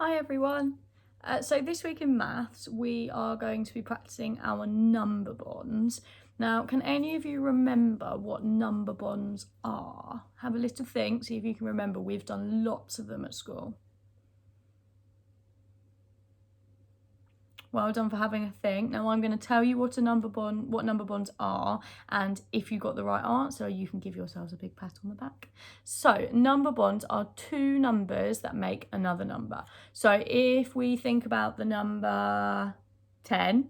Hi everyone. So this week in maths we are going to be practicing our number bonds. Now, can any of you remember what number bonds are? Have a little think, see if you can remember. We've done lots of them at school. Well done for having a think. Now I'm going to tell you what number bonds are, and if you got the right answer, you can give yourselves a big pat on the back. So number bonds are two numbers that make another number. So if we think about the number 10,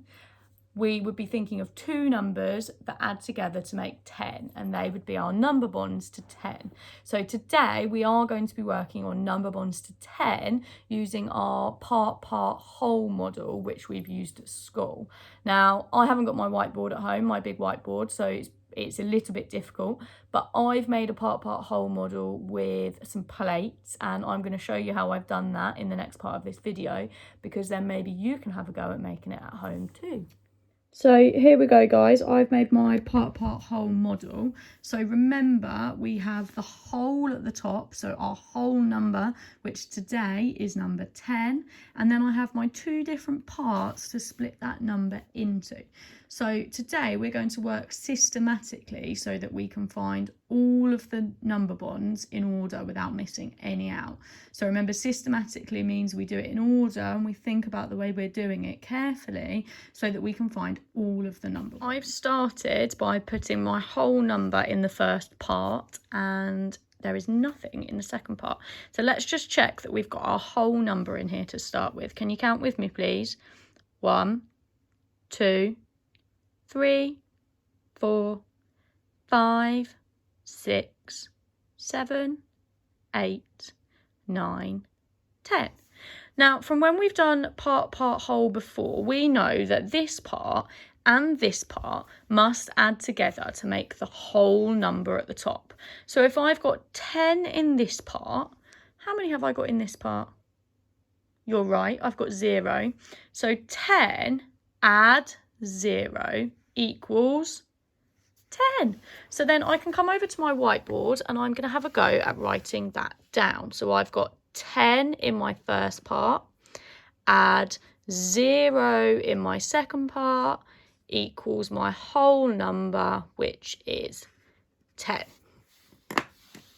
we would be thinking of two numbers that add together to make 10, and they would be our number bonds to 10. So today we are going to be working on number bonds to 10 using our part-whole model, which we've used at school. Now, I haven't got my whiteboard at home, my big whiteboard, so it's a little bit difficult, but I've made a part-whole model with some plates, and I'm going to show you how I've done that in the next part of this video, because then maybe you can have a go at making it at home too. So here we go, guys. I've made my part-whole model. So remember, we have the whole at the top, so our whole number, which today is number 10. And then I have my two different parts to split that number into. So today we're going to work systematically so that we can find all of the number bonds in order without missing any out. So remember, systematically means we do it in order and we think about the way we're doing it carefully so that we can find all of the number bonds. I've started by putting my whole number in the first part, and there is nothing in the second part. So let's just check that we've got our whole number in here to start with. Can you count with me, please? 1, 2, 3, 4, 5, 6, 7, 8, 9, 10. Now, from when we've done part-whole before, we know that this part and this part must add together to make the whole number at the top. So if I've got 10 in this part, how many have I got in this part? You're right, I've got 0. So 10 add 0 equals 10. So then I can come over to my whiteboard and I'm going to have a go at writing that down. So I've got 10 in my first part, add 0 in my second part, equals my whole number, which is 10.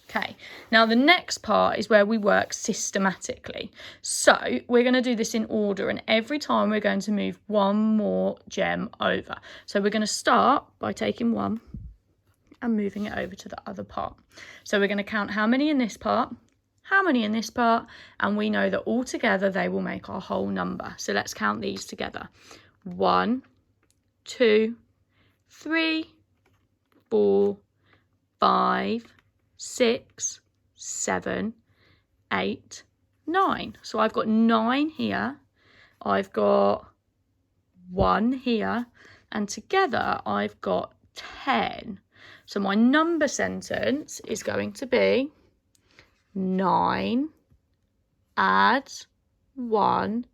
Okay, now the next part is where we work systematically. So we're going to do this in order, and every time we're going to move one more gem over. So we're going to start by taking one and moving it over to the other part. So we're going to count how many in this part, how many in this part, and we know that all together they will make our whole number. So let's count these together. 1, 2, 3, 4, 5, 6, 7, 8, 9. So I've got 9 here, I've got 1 here, and together I've got 10. So my number sentence is going to be 9 add 1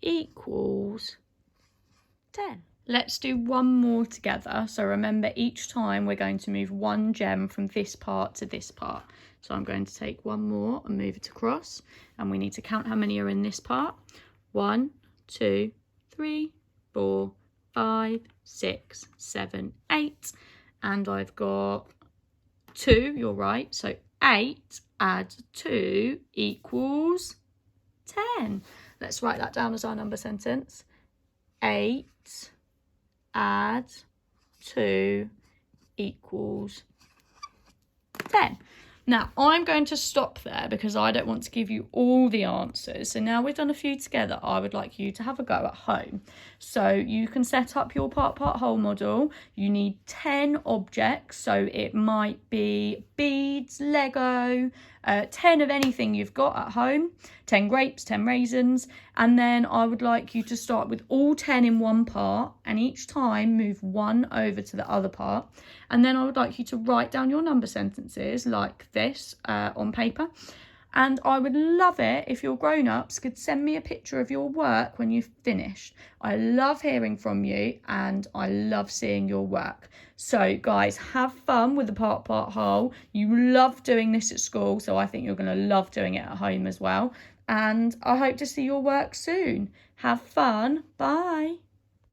equals 10. Let's do one more together. So remember, each time we're going to move one gem from this part to this part. So I'm going to take one more and move it across, and we need to count how many are in this part. 1, 2, 3, 4, 5, 6, 7, 8. And I've got 2, you're right. So 8 add 2 equals 10. Let's write that down as our number sentence. 8 add 2 equals 10. Now, I'm going to stop there because I don't want to give you all the answers. So now we've done a few together, I would like you to have a go at home. So you can set up your part-whole model. You need 10 objects. So it might be beads, Lego, 10 of anything you've got at home, 10 grapes, 10 raisins. And then I would like you to start with all 10 in one part, and each time move one over to the other part. And then I would like you to write down your number sentences like this on paper. And I would love it if your grown-ups could send me a picture of your work when you've finished. I love hearing from you and I love seeing your work. So guys, have fun with the part whole. You love doing this at school, so I think you're going to love doing it at home as well. And I hope to see your work soon. Have fun. Bye.